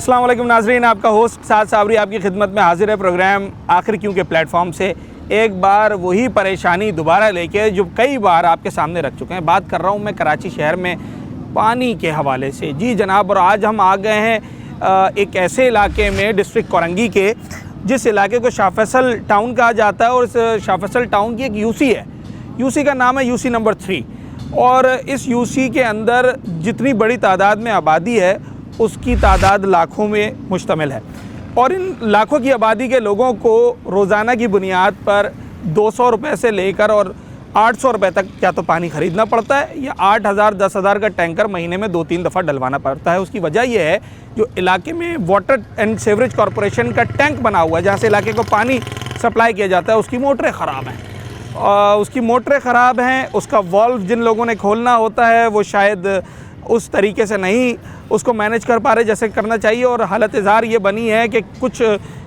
अस्सलाम वालेकुम नाजरीन, आपका होस्ट साद साबरी आपकी खिदमत में हाजिर है प्रोग्राम आखिर क्यों के प्लेटफॉर्म से एक बार वही परेशानी दोबारा लेके जो कई बार आपके सामने रख चुके हैं। बात कर रहा हूँ मैं कराची शहर में पानी के हवाले से। जी जनाब, और आज हम आ गए हैं एक ऐसे इलाके में डिस्ट्रिक्ट कोरंगी के, जिस इलाके को शाह फैसल टाउन कहा जाता है और इस शाह फैसल टाउन की एक यूसी है। यूसी का नाम है यूसी नंबर 3 और इस यूसी के अंदर जितनी बड़ी तादाद में आबादी है उसकी तादाद लाखों में मुश्तमिल है और इन लाखों की आबादी के लोगों को रोज़ाना की बुनियाद पर 200 रुपये से लेकर और 800 रुपये तक क्या तो पानी ख़रीदना पड़ता है या 8,000 10,000 का टैंकर महीने में 2-3 दफ़ा डलवाना पड़ता है। उसकी वजह यह है जो इलाके में वाटर एंड सीवरेज कॉरपोरेशन का टैंक बना हुआ है जहाँ से इलाके को पानी सप्लाई किया जाता है, उसकी मोटरें ख़राब हैं। उसका वॉल्व जिन लोगों ने खोलना होता है वो शायद उस तरीके से नहीं उसको मैनेज कर पा रहे जैसे करना चाहिए। और हालत ज़ार ये बनी है कि कुछ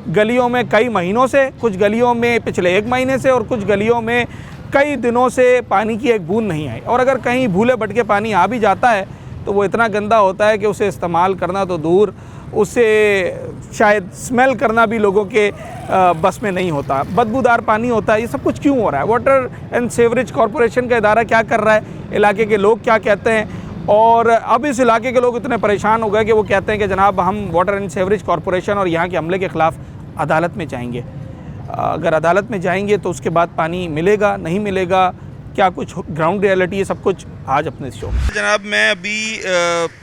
गलियों में कई महीनों से, कुछ गलियों में पिछले 1 महीने से और कुछ गलियों में कई दिनों से पानी की एक बूंद नहीं आई। और अगर कहीं भूले भटके पानी आ भी जाता है तो वो इतना गंदा होता है कि उसे इस्तेमाल करना तो दूर, उसे शायद स्मेल करना भी लोगों के बस में नहीं होता। बदबूदार पानी होता है। ये सब कुछ क्यों हो रहा है? वाटर एंड सीवरेज कॉरपोरेशन का इदारा क्या कर रहा है? इलाके के लोग क्या कहते हैं? और अब इस इलाके के लोग इतने परेशान हो गए कि वो कहते हैं कि जनाब हम वाटर एंड सीवरेज कॉरपोरेशन और यहाँ के अमले के ख़िलाफ़ अदालत में जाएंगे। अगर अदालत में जाएंगे तो उसके बाद पानी मिलेगा नहीं मिलेगा, क्या कुछ ग्राउंड रियलिटी है, सब कुछ आज अपने शो में। जनाब मैं अभी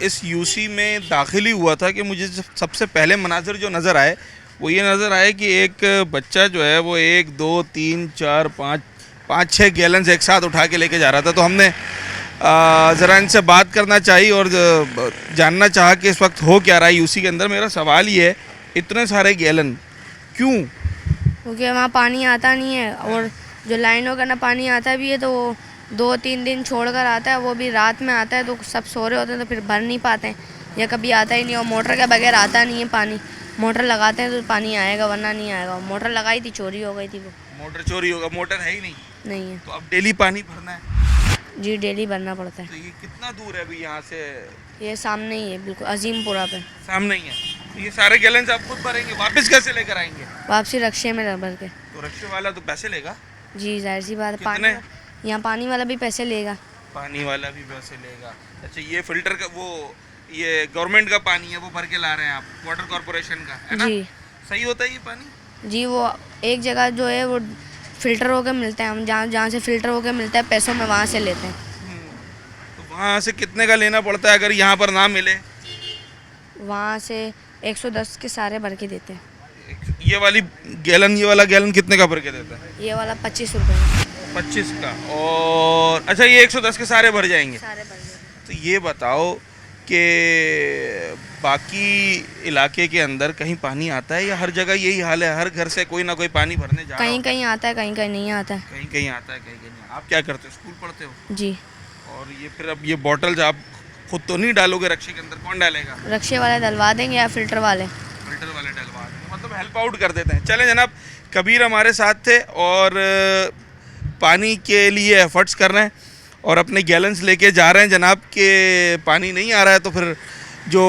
इस यूसी में दाखिल ही हुआ था कि मुझे सबसे पहले मनाज़र जो नज़र आए वो ये नज़र आए कि एक बच्चा जो है वो 1 2 3 4 5 6 गैलन एक साथ उठा के लेके जा रहा था। तो हमने ज़रा इनसे बात करना चाहिए और जानना चाहा कि इस वक्त हो क्या रहा है यूसी के अंदर। मेरा सवाल ये है, इतने सारे गैलन क्यों? क्योंकि वहाँ पानी आता नहीं है और जो लाइनों का ना पानी आता भी है तो वो 2-3 दिन छोड़ कर आता है, वो भी रात में आता है तो सब सो रहे होते हैं तो फिर भर नहीं पाते हैं या कभी आता ही नहीं। और मोटर के बगैर आता नहीं है पानी। मोटर लगाते हैं तो पानी आएगा वरना नहीं आएगा। मोटर लगाई थी, चोरी हो गई थी। वो मोटर चोरी होगा? मोटर है ही नहीं है। तो अब डेली पानी भरना है? जी डेली भरना पड़ता है। तो ये कितना दूर है अभी यहाँ से? ये सामने ही है, बिल्कुल अजीमपुरा पे सामने ही है। तो ये सारे गैलन आप खुद भरेंगे, वापस कैसे लेकर आएंगे? वापसी रक्शे में भर के। तो रक्शे वाला तो पैसे लेगा? जी जाहिर सी बात है। कितने? पानी यहाँ पानी वाला भी पैसे लेगा। पानी वाला भी पैसे लेगा? अच्छा, ये फिल्टर का वो ये गवर्नमेंट का पानी है वो भर के ला रहे हैं आप, वाटर कॉरपोरेशन का, है ना? जी सही होता है ये पानी? जी वो एक जगह जो है वो फ़िल्टर होकर मिलता है, हम जहाँ से फ़िल्टर होकर मिलता है पैसों में वहाँ से लेते हैं। तो वहाँ से कितने का लेना पड़ता है अगर यहाँ पर ना मिले? वहाँ से 110 के सारे भर के देते हैं। ये वाला गैलन कितने का भर के देता है? ये वाला 25 रुपये का। 25 का। और अच्छा, ये 110 के सारे भर जाएंगे? सारे भर जाएंगे। तो ये बताओ कि बाकी इलाके के अंदर कहीं पानी आता है या हर जगह यही हाल है, हर घर से कोई ना कोई पानी भरने जा रहा है? कहीं कहीं आता है, कहीं कहीं नहीं आता है। कहीं कहीं आता है, कहीं कहीं नहीं। आप क्या करते हो? स्कूल पढ़ते हो? जी। और ये फिर अब ये बॉटल्स आप खुद तो नहीं डालोगे रक्शे के अंदर, कौन डालेगा? रक्शे वाले डलवा देंगे या फ़िल्टर वाले? फिल्टर वाले डलवा देंगे, मतलब हेल्प आउट कर देते हैं। चलें जनाब, कबीर हमारे साथ थे और पानी के लिए एफर्ट्स कर रहे हैं और अपने गैलन्स लेके जा रहे हैं जनाब के पानी नहीं आ रहा है तो फिर जो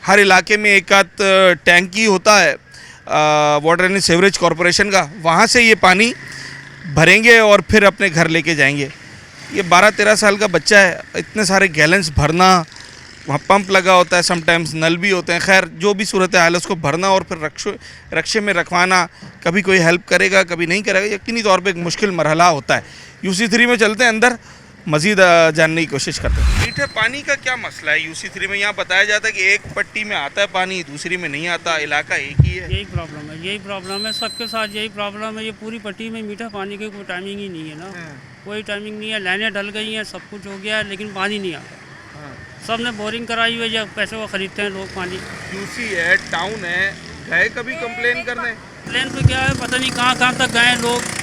हर इलाके में एक आध टैंकी होता है वाटर एंड सीवरेज कॉरपोरेशन का, वहाँ से ये पानी भरेंगे और फिर अपने घर लेके जाएंगे। ये 12-13 साल का बच्चा है, इतने सारे गैलन्स भरना, वहाँ पंप लगा होता है, समटाइम्स नल भी होते हैं, खैर जो भी सूरत हाल है उसको भरना और फिर रक्शे में रखवाना, कभी कोई हेल्प करेगा कभी नहीं करेगा, यकीनी तौर पे एक मुश्किल मरहला होता है। यूसी 3 में चलते हैं अंदर, मज़ीद जानने की कोशिश करते हैं। मीठे पानी का क्या मसला है यूसी 3 में? यहाँ बताया जाता है कि एक पट्टी में आता है पानी, दूसरी में नहीं आता, इलाका एक ही है। यही प्रॉब्लम है सबके साथ, यही प्रॉब्लम है। ये पूरी पट्टी में मीठा पानी की कोई टाइमिंग ही नहीं है ना, कोई टाइमिंग नहीं है। लाइनें डल गई हैं, सब कुछ हो गया है लेकिन पानी नहीं आता। सब ने बोरिंग कराई हुई है, पैसे वो ख़रीदते हैं लोग पानी। यूसी है, टाउन है, गए कभी कंप्लेन करने? प्लेन पे क्या है पता नहीं कहाँ तक गए लोग,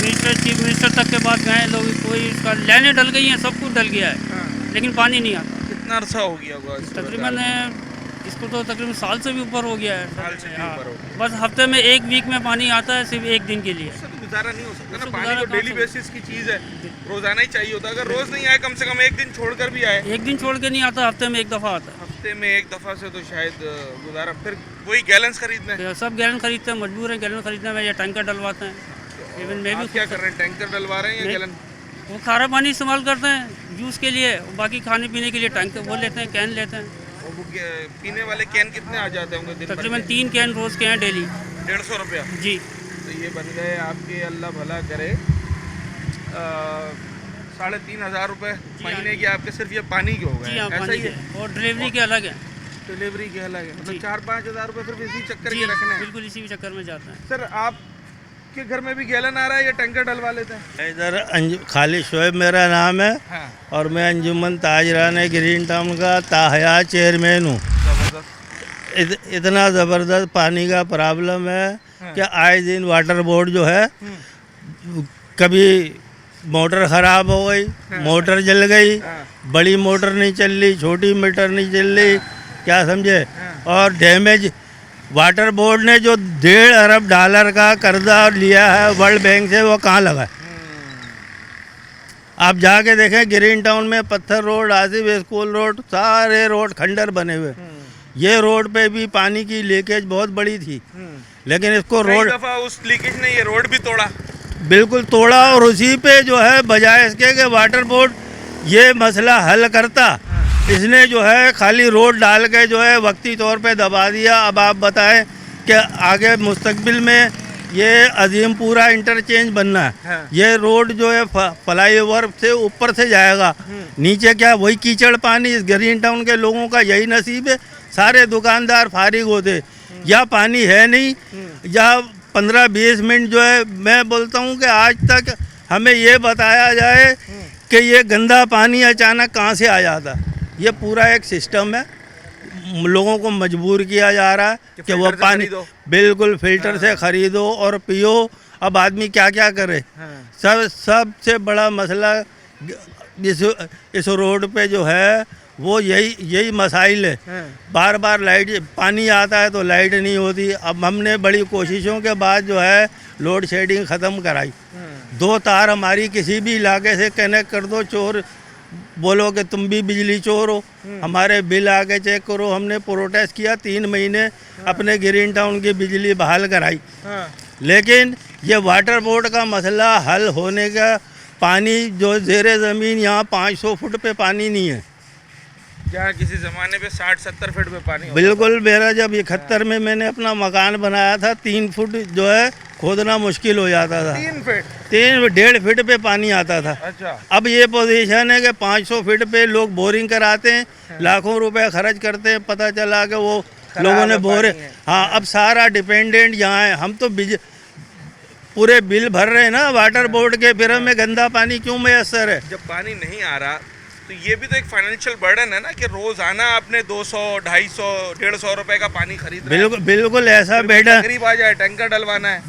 चीफ मिनिस्टर तक के बाद गए लोग, कोई इसका लाइनें डल गई हैं, सब कुछ डल गया है लेकिन पानी नहीं आता। कितना अर्सा हो गया होगा? तकरीबन इसको तो तकरीबन साल से भी ऊपर हो गया है। साल से भी ऊपर हो गया। बस हफ्ते में 1 वीक में पानी आता है, सिर्फ 1 दिन के लिए। गुजारा नहीं हो सकता ना, पानी तो डेली बेसिस की चीज़ है, रोज़ाना ही चाहिए होता है। अगर रोज़ नहीं आए, कम से कम 1 दिन छोड़कर भी आए। 1 दिन छोड़ के नहीं आता, हफ्ते में 1 दफ़ा आता है। हफ्ते में एक दफ़ा से तो शायद गुजारा, फिर वही गैलन्स खरीदना है। सब गैलन खरीदते हैं, मजबूर हैं गैलन खरीदना में, या टैंकर डलवाते हैं। इवन मैं भी आप क्या कर रहे हैं, टैंकर डलवा रहे हैं या गैलन? वो खारा पानी इस्तेमाल करते हैं जूस के लिए, बाकी खाने पीने के लिए टैंकर वो लेते हैं, कैन लेते हैं। और वो पीने वाले कैन कितने आ जाते होंगे दिन भर तकरीबन के? 3 कैन रोज़ के हैं डेली। 150 रुपया जी। तो ये बन गए आपके, अल्लाह भला करे, 3,500 रुपये महीने के आपके, सिर्फ ये पानी के हो गए। जी हाँ, ऐसा पानी ही के है? और डिलीवरी के अलग है। डिलीवरी के अलग है, मतलब जी। 4-5 हज़ार रुपये सिर्फ इसी चक्कर जी के रखने हैं। बिल्कुल इसी चक्कर में जाते हैं। सर आपके घर में भी गैलन आ रहा है या टैंकर डलवा लेते हैं? इधर खालिद शोएब मेरा नाम है, हाँ, और मैं अंजुमन ताजरान ग्रीन टाउन का ताहयात चेयरमैन हूँ। ज़बरदस्त। इतना ज़बरदस्त पानी का प्रॉब्लम है कि आए दिन वाटर बोर्ड जो है, कभी मोटर ख़राब हो गई, मोटर जल गई, बड़ी मोटर नहीं चल रही, छोटी मोटर नहीं चल रही, क्या समझे। और डैमेज वाटर बोर्ड ने जो $1.5 अरब का कर्जा लिया है वर्ल्ड बैंक से, वो कहाँ लगा है? आप जाके देखें ग्रीन टाउन में पत्थर रोड, आसिफ स्कूल रोड, सारे रोड खंडर बने हुए। ये रोड पे भी पानी की लीकेज बहुत बड़ी थी, लेकिन इसको रोड कई दफ़ा उस लीकेज ने ये रोड भी तोड़ा। बिल्कुल तोड़ा, और उसी पे जो है बजाय इसके कि वाटर बोर्ड ये मसला हल करता, इसने जो है खाली रोड डाल के जो है वक्ती तौर पे दबा दिया। अब आप बताएं कि आगे मुस्तकबिल में ये अजीमपुरा इंटरचेंज बनना है, हाँ। ये रोड जो है फ्लाईओवर से ऊपर से जाएगा, नीचे क्या वही कीचड़ पानी। इस ग्रीन टाउन के लोगों का यही नसीब है, सारे दुकानदार फारिग होते, या पानी है नहीं, या 15-20 मिनट जो है। मैं बोलता हूँ कि आज तक हमें ये बताया जाए कि ये गंदा पानी अचानक कहाँ से आ जाता। ये पूरा एक सिस्टम है, लोगों को मजबूर किया जा रहा है कि वो फिल्टर से पानी खरीदो। बिल्कुल फिल्टर से खरीदो और पियो। अब आदमी क्या क्या करे। सबसे बड़ा मसला इस रोड पे जो है वो यही मसाइल है। बार बार लाइट, पानी आता है तो लाइट नहीं होती। अब हमने बड़ी कोशिशों के बाद जो है लोड शेडिंग ख़त्म कराई। 2 तार हमारी किसी भी इलाके से कनेक्ट कर दो, चोर बोलो कि तुम भी बिजली चोर हो, हमारे बिल आके चेक करो। हमने प्रोटेस्ट किया, 3 महीने अपने ग्रीन टाउन की बिजली बहाल कराई, लेकिन ये वाटर बोर्ड का मसला हल होने का, पानी जो ज़ेरे ज़मीन यहाँ 500 फुट पे पानी नहीं है, जहाँ किसी ज़माने पे 60-70 फीट पे पानी होता बिल्कुल। मेरा जब 71 में मैंने अपना मकान बनाया था, 3 फुट जो है खोदना मुश्किल हो जाता था। 3 फीट? 1.5 फीट पे पानी आता था। अच्छा। अब ये पोजीशन है कि 500 फीट पे लोग बोरिंग कराते हैं, लाखों रुपए खर्च करते हैं, पता चला कि वो लोगों ने बोरे। हाँ, अब सारा डिपेंडेंट यहाँ है। हम तो पूरे बिल भर रहे हैं ना वाटर बोर्ड के, फिर हमें गंदा पानी क्यों मैसर है? जब पानी नहीं आ रहा तो ये भी तो एक फाइनेंशियल बर्डन है ना, कि रोजाना आपने 200, 250, 150 रुपए का पानी खरीद रहे हैं। बिल्कुल ऐसा बेटा गरीब आ जाए, टैंकर डलवाना है।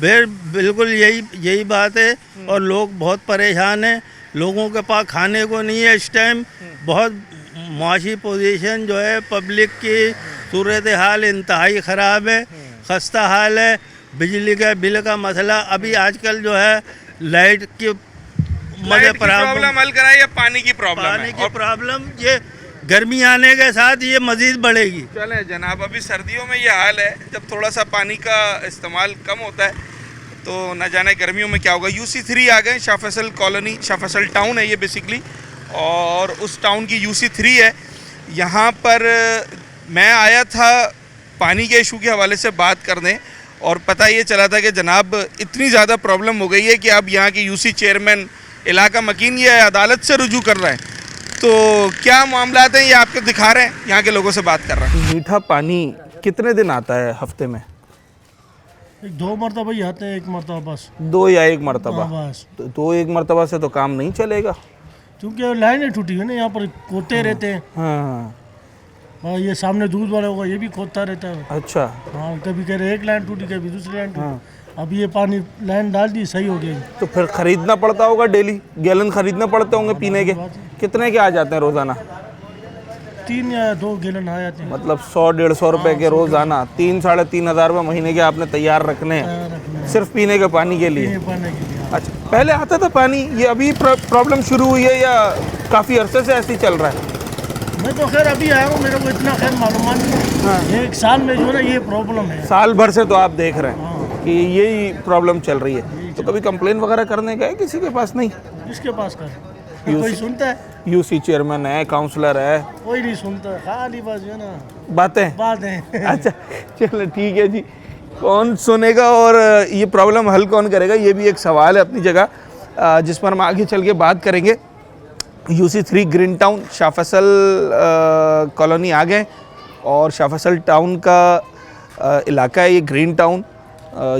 बिल्कुल यही बात है। और लोग बहुत परेशान हैं, लोगों के पास खाने को नहीं है इस टाइम। बहुत मुआशी पोजीशन जो है, पब्लिक की सूरत हाल इंतहाई ख़राब है, खस्ता हाल है। बिजली का बिल का मसला, अभी आजकल जो है लाइट की प्रॉब्लम हल कराई या पानी की प्रॉब्लम है? पानी की प्रॉब्लम ये गर्मी आने के साथ ये मजीद बढ़ेगी। चले जनाब, अभी सर्दियों में ये हाल है, जब थोड़ा सा पानी का इस्तेमाल कम होता है तो न जाने गर्मियों में क्या होगा। UC3 आ गए, शाह फैसल कॉलोनी, शाह फैसल टाउन है ये बेसिकली, और उस टाउन की UC3 है। यहाँ पर मैं आया था पानी के इशू के हवाले से बात करने, और पता ये चला था कि जनाब इतनी ज़्यादा प्रॉब्लम हो गई है कि अब यहाँ के UC चेयरमैन इलाका मकीन ये अदालत से रुजू कर रहे हैं। तो क्या मामलात हैं ये आपको दिखा रहे हैं, यहाँ के लोगों से बात कर रहे हैं। मीठा पानी कितने दिन आता है हफ्ते में? 2 मरतबा ही आते हैं, 1 मरतबा बस। 2 या 1 मरतबा? बस। तो 2-1 मरतबा से तो काम नहीं चलेगा, क्योंकि लाइनें टूटी हुई ना, यहाँ पर खोदते रहते हैं। हाँ। और ये सामने दूध वाला होगा, ये भी खोदता रहता है। अच्छा। हाँ, कभी कह रहे एक लाइन टूटी, कभी दूसरी लाइन टूटी। अब ये पानी लाइन डाल दी, सही हो गई। तो फिर खरीदना पड़ता होगा, डेली गैलन खरीदना पड़ते होंगे पीने के। कितने के आ जाते हैं रोजाना? 3 या 2 गैलन आ जाते हैं। मतलब 100-150 रुपए के रोजाना, 3-3.5 हज़ार रुपये महीने के आपने तैयार रखने हैं सिर्फ पीने के पानी के लिए। पानी के लिए। अच्छा, पहले आता था पानी, ये अभी प्रॉब्लम शुरू हुई है या काफ़ी अरसे से ऐसे ही चल रहा है? मैं तो खैर अभी आया हूँ, मेरे को इतना खैर मालूम नहीं है। 1 साल में जो है ना ये प्रॉब्लम है। साल भर से तो आप देख रहे हैं कि यही प्रॉब्लम चल रही है। तो कभी कंप्लेन वगैरह करने गए किसी के पास? नहीं। किसके पास कर, कोई सुनता है? यूसी चेयरमैन है, काउंसलर है, कोई नहीं सुनता, खाली बस जो है ना बातें। है। अच्छा चलो ठीक है जी, कौन सुनेगा और ये प्रॉब्लम हल कौन करेगा, ये भी एक सवाल है अपनी जगह, जिस पर हम आगे चल के बात करेंगे। UC3 green town Shah Faisal colony आ गए और शाह फैसल टाउन का इलाका है ये ग्रीन टाउन,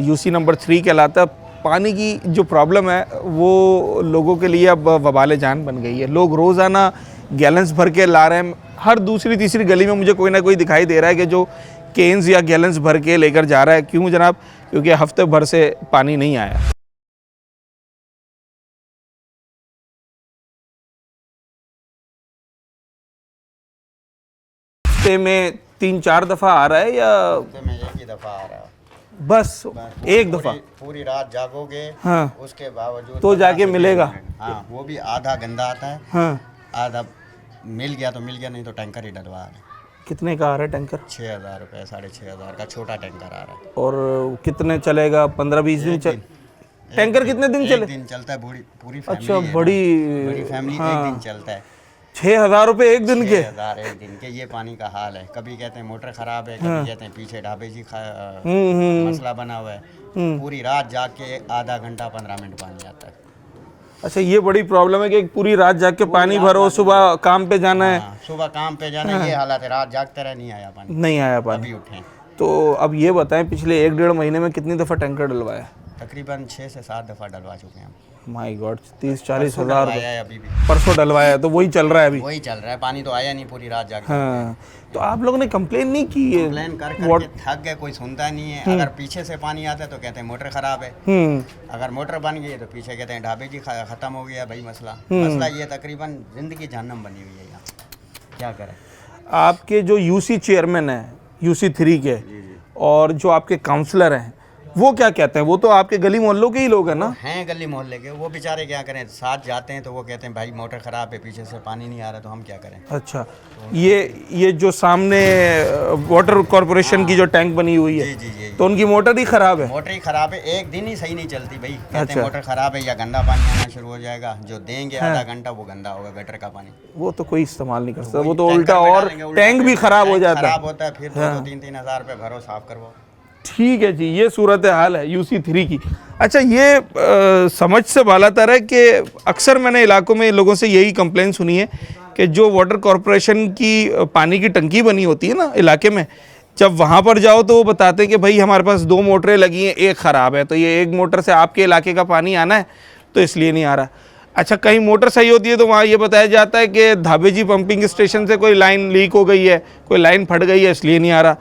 UC नंबर 3 कहलाता है। पानी की जो प्रॉब्लम है वो लोगों के लिए अब वबाले जान बन गई है। लोग रोज़ाना गैलन्स भर के ला रहे हैं। हर दूसरी तीसरी गली में मुझे कोई ना कोई दिखाई दे रहा है कि जो केन्स या गैलन्स भर के लेकर जा रहा है। क्यों जनाब? क्योंकि हफ्ते भर से पानी नहीं आया। हफ्ते में 3-4 दफ़ा आ रहा है या में एक ही दफ़ा आ रहा है? बस एक दफ़ा? पूरी रात जागोगे, हाँ, उसके बावजूद तो जाके मिलेगा। हाँ, वो भी आधा गंदा आता है, हाँ, आधा मिल गया तो मिल गया, नहीं तो टैंकर ही डलवा रहे हैं। कितने का आ रहा है टैंकर? 6,000 रुपये, 6,500 का छोटा टैंकर आ रहा है। और कितने चलेगा? 15-20 दिन चल? टैंकर कितने दिन चले? एक दिन चलता है, पूरी फैमिली अच्छा, है ना, बड़ी बड़ी फैमिली हाँ। एक दिन चलता है। 6,000 रुपये एक दिन के? 6,000 एक दिन के। ये पानी का हाल है। कभी कहते हैं मोटर ख़राब है, कभी कहते हैं पीछे ढाबे जी मसला बना हुआ है। पूरी रात जाग के आधा घंटा 15 मिनट पानी आता है। अच्छा, ये बड़ी प्रॉब्लम है कि पूरी रात जाग के पानी भरो, सुबह काम पे जाना है। हाँ, सुबह काम पे जाना है, ये हालत है। रात जागते रहे, नहीं आया पानी, नहीं आया पानी। अभी उठे। तो अब ये बताएं, पिछले 1-1.5 महीने में कितनी दफ़ा टैंकर डलवाया? तकरीबन 6 से 7 दफ़ा डलवा चुके हैं हम। माय गॉड, 30-40 हज़ार आया है अभी भी, परसों डलवाया है, तो वही चल रहा है अभी। वही चल रहा है। पानी तो आया नहीं पूरी रात जाके। हाँ, तो आप लोगों ने कंप्लेन नहीं की है? कंप्लेन कर करके थक गए, कोई सुनता नहीं है। अगर पीछे से पानी आता है तो कहते हैं मोटर ख़राब है। अगर मोटर बन गई तो पीछे कहते हैं ढाबे जी ख़त्म हो गया भाई मसला। मसला ये तकरीबन ज़िंदगी जहन्नम बनी हुई है यहाँ, क्या करें। आपके जो UC चेयरमैन हैं UC3 के, और जो आपके काउंसलर हैं, वो क्या कहते हैं? वो तो आपके गली मोहल्लों के ही लोग हैं ना? हैं गली मोहल्ले के। वो बेचारे क्या करें, साथ जाते हैं तो वो कहते हैं भाई मोटर ख़राब है, पीछे से पानी नहीं आ रहा, तो हम क्या करें। अच्छा, ये जो सामने वाटर कॉरपोरेशन की जो टैंक बनी हुई है, जी, तो उनकी मोटर ही ख़राब है? मोटर ही ख़राब है, एक दिन ही सही नहीं चलती भाई। कहते अच्छा। हैं मोटर ख़राब है या गंदा पानी आना शुरू हो जाएगा। जो देंगे आधा घंटा वो गंदा होगा, गटर का पानी। वो तो कोई इस्तेमाल नहीं कर सकता, वो तो टैंकर उल्टा में और डालेंगे, उल्टा टैंक भी ख़राब हो जाता है। ख़राब होता है, फिर 2-3 हज़ार रुपये भरो, साफ करवाओ। ठीक है जी, ये सूरत हाल है UC3 की। अच्छा, ये समझ से बालातर है कि अक्सर मैंने इलाकों में लोगों से यही कंप्लेन सुनी है कि जो वाटर कॉरपोरेशन की पानी की टंकी बनी होती है ना इलाके में, जब वहाँ पर जाओ तो वो बताते हैं कि भाई हमारे पास 2 मोटरें लगी हैं, एक ख़राब है, तो ये एक मोटर से आपके इलाके का पानी आना है तो इसलिए नहीं आ रहा। अच्छा, कहीं मोटर सही होती है तो वहाँ ये बताया जाता है कि धाबेजी पंपिंग स्टेशन से कोई लाइन लीक हो गई है, कोई लाइन फट गई है, इसलिए नहीं आ रहा।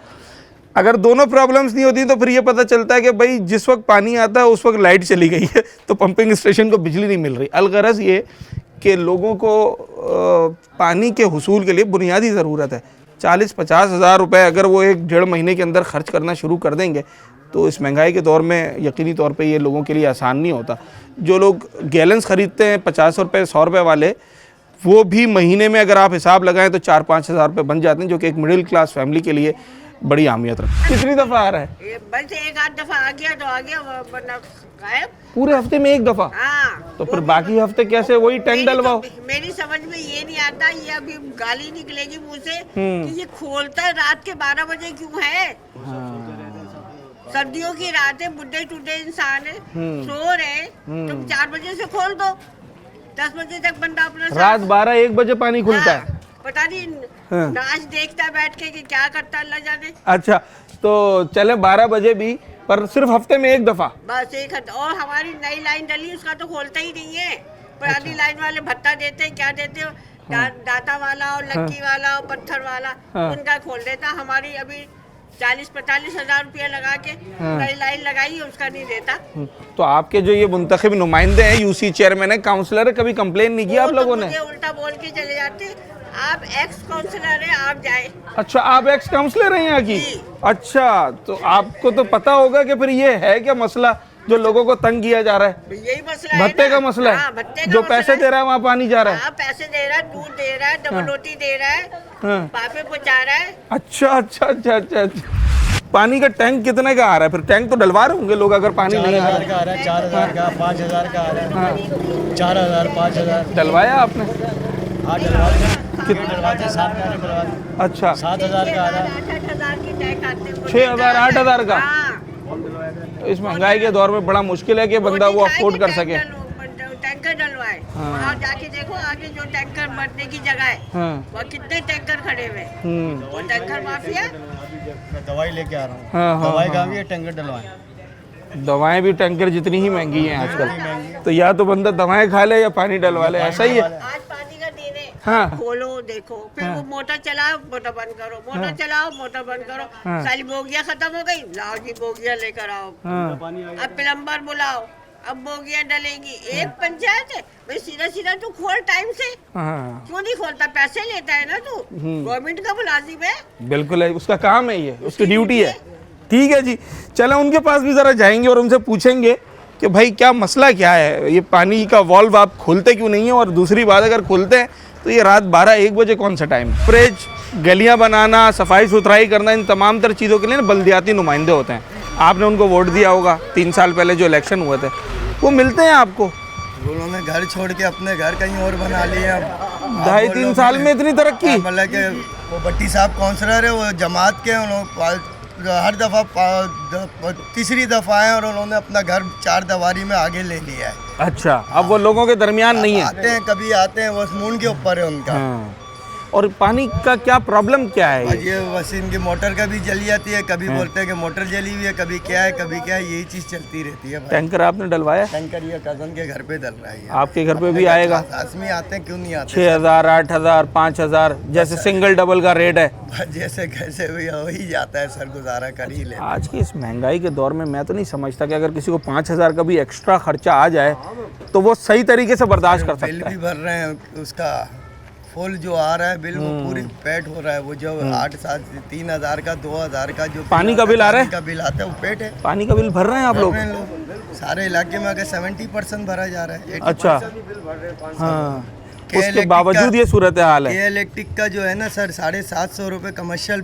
अगर दोनों प्रॉब्लम्स नहीं होती तो फिर ये पता चलता है कि भाई जिस वक्त पानी आता है उस वक्त लाइट चली गई है, तो पंपिंग स्टेशन को बिजली नहीं मिल रही। अलगरज ये कि लोगों को पानी के हुसूल के लिए बुनियादी ज़रूरत है। 40-50 हज़ार रुपये अगर वो 1-1.5 महीने के अंदर ख़र्च करना शुरू कर देंगे तो इस महंगाई के दौर में यकीनी तौर पे ये लोगों के लिए आसान नहीं होता। जो लोग गैलन्स ख़रीदते हैं 50 रुपये 100 रुपये वाले, वो भी महीने में अगर आप हिसाब लगाएं तो 4-5 हज़ार रुपये बन जाते हैं, जो कि एक मिडिल क्लास फैमिली के लिए बड़ी अहमियत रखती है। कितनी दफ़ा आ रहा है? बस 1-8 दफा आ गया तो आ गया, वरना गायब। पूरे हफ्ते में 1 दफ़ा? हाँ, तो फिर बाकी हफ्ते कैसे वही टैंक डलवाओ? मेरी समझ में ये नहीं आता, ये अभी गाली निकलेगी मुंह से कि ये खोलता है रात के 12 बजे क्यों है। सर्दियों की रात है, बुढ़े टूटे इंसान है, सो रहे, तुम 4 बजे से खोल दो, 10 बजे तक बंदा अपना रात 12-1 बजे पानी खुलता है? पता नहीं नाच देखता बैठ के कि क्या करता अल्लाह जाने। अच्छा, तो चले 12 बजे भी, पर सिर्फ हफ्ते में 1 दफ़ा? बस एक और हमारी नई लाइन डली, उसका तो खोलता ही नहीं है। पुरानी लाइन वाले भत्ता देते हैं, क्या देते हो, दाता वाला और लक्की वाला और पत्थर वाला, उनका खोल देता। हमारी अभी 40-45 हज़ार रुपया लगा के नई लाइन लगाई, उसका नहीं देता। तो आपके जो ये मुंतखब नुमाइंदे हैं, UC चेयरमैन है, काउंसलर है, कभी कंप्लेन नहीं किया आप लोगों ने? मुझे उल्टा बोल के चले जाते, आप एक्स काउंसलर हैं, आप जाए। अच्छा, आप एक्स काउंसलर हैं यहाँ की? जी। अच्छा, तो आपको तो पता होगा कि फिर ये है क्या मसला जो लोगों को तंग किया जा रहा है? यही मसला है भत्ते ना। का मसला है। हाँ, भत्ते का जो मसला पैसे है। दे रहा है वहाँ पानी जा रहा है। हाँ, पैसे दे रहा है, दूध दे रहा है, डबल रोटी दे रहा है, हाँ। पापे पहुँचा रहा है। अच्छा अच्छा अच्छा अच्छा अच्छा। पानी का टैंक कितने का आ रहा है? फिर टैंक तो डलवा रहे होंगे लोग अगर पानी नहीं आ रहा है। का आ रहा है, 4000 का, 5000 का आ रहा है, 4000, 5000, डलवाया आपने? 8,000 सात का डलवाते। अच्छा 7,000 का आ रहा है। 8,000 की टैंक आते हैं। 6,000 8,000 का? हाँ। तो इस महंगाई के दौर में बड़ा मुश्किल है कि बंदा वो अफोर्ड कर सके। टैंकर डलवाए। हाँ। वहाँ जाके देखो आगे जो टैंकर भरने की जगह है, हाँ। वहाँ कितने टैंकर खड़े हुए हैं। वो टैंकर माफिया। मैं दवाई लेके आ रहा हूँ। हाँ, हाँ, दवाई हाँ। का भी है, टैंकर डलवाएं। दवाएं भी टैंकर जितनी ही महंगी हैं आजकल, तो या तो बंदा दवाएं खा ले या पानी डलवा ले, ऐसा ही है। आज पानी का दिन है। हाँ। खोलो देखो, फिर वो मोटर चलाओ, मोटर बंद करो, मोटर चलाओ, मोटर बंद करो। सारी बोगियां खत्म हो गई, लाओ जी बोगियां लेकर आओ। हाँ। अब प्लम्बर बुलाओ, अब बोगियां डलेंगी। एक पंचायत है भाई, सीधा सीधा तू खोल टाइम से। हाँ क्यों नहीं खोलता? पैसे लेता है ना तू, गवर्नमेंट का मुलाजिम है। बिल्कुल है, उसका काम है ये, उसकी ड्यूटी है। ठीक है जी, चलो उनके पास भी ज़रा जाएंगे और उनसे पूछेंगे कि भाई क्या मसला क्या है, ये पानी का वॉल्व आप खोलते क्यों नहीं है, और दूसरी बात अगर खोलते हैं तो ये रात 12-1 बजे कौन सा टाइम? फ्रिज, गलियां बनाना, सफाई सुथराई करना, इन तमाम तर चीज़ों के लिए ना बल्दियाती नुमाइंदे होते हैं। आपने उनको वोट दिया होगा 3 साल पहले जो इलेक्शन हुए थे, वो मिलते हैं आपको? उन्होंने घर छोड़ के अपने घर कहीं और बना लिए। अब 2.5-3 साल में इतनी तरक्की? मतलब कि वो भट्टी साहब काउंसलर है, वो जमात के, उन्होंने हर दफ़ा तीसरी दफ़ा है और उन्होंने अपना घर 4 दीवारी में आगे ले लिया है। अच्छा, अब वो लोगों के दरमियान नहीं है? आते हैं, कभी आते हैं, बस मून के ऊपर है उनका। हाँ। और पानी का क्या प्रॉब्लम क्या है और ये बस इनकी मोटर कभी जली जाती है, कभी बोलते हैं कि मोटर जली हुई है, कभी क्या है कभी क्या है, यही चीज़ चलती रहती है भाई। टैंकर आपने डलवाया? टैंकर ये कज़न के घर पे डल रहा है। आपके घर पे भी आएगा? साथ में आते हैं, क्यों नहीं आते? 6,000 8,000 5,000 जैसे सिंगल डबल का रेट है। जैसे कैसे भी हो ही जाता है सर, गुजारा कर ही ले। आज की इस महंगाई के दौर में मैं तो नहीं समझता कि अगर किसी को 5,000 का भी एक्स्ट्रा खर्चा आ जाए तो वो सही तरीके से बर्दाश्त कर बिल सकता भी है। भर रहे हैं, उसका फुल जो आ रहा है बिल वो पूरी पेट हो रहा है। वो जो 8-7 3,000 का 2,000 का जो पानी का बिल आ रहा है? पानी का बिल आता है वो पेट है। पानी का बिल भर रहे हैं आप लोग? सारे इलाके में अगर 70% भरा जा रहा है। अच्छा, हाँ, उसके बावजूद ये सूरत हाल है। इलेक्ट्रिक का जो है ना सर, 750 रुपये कमर्शियल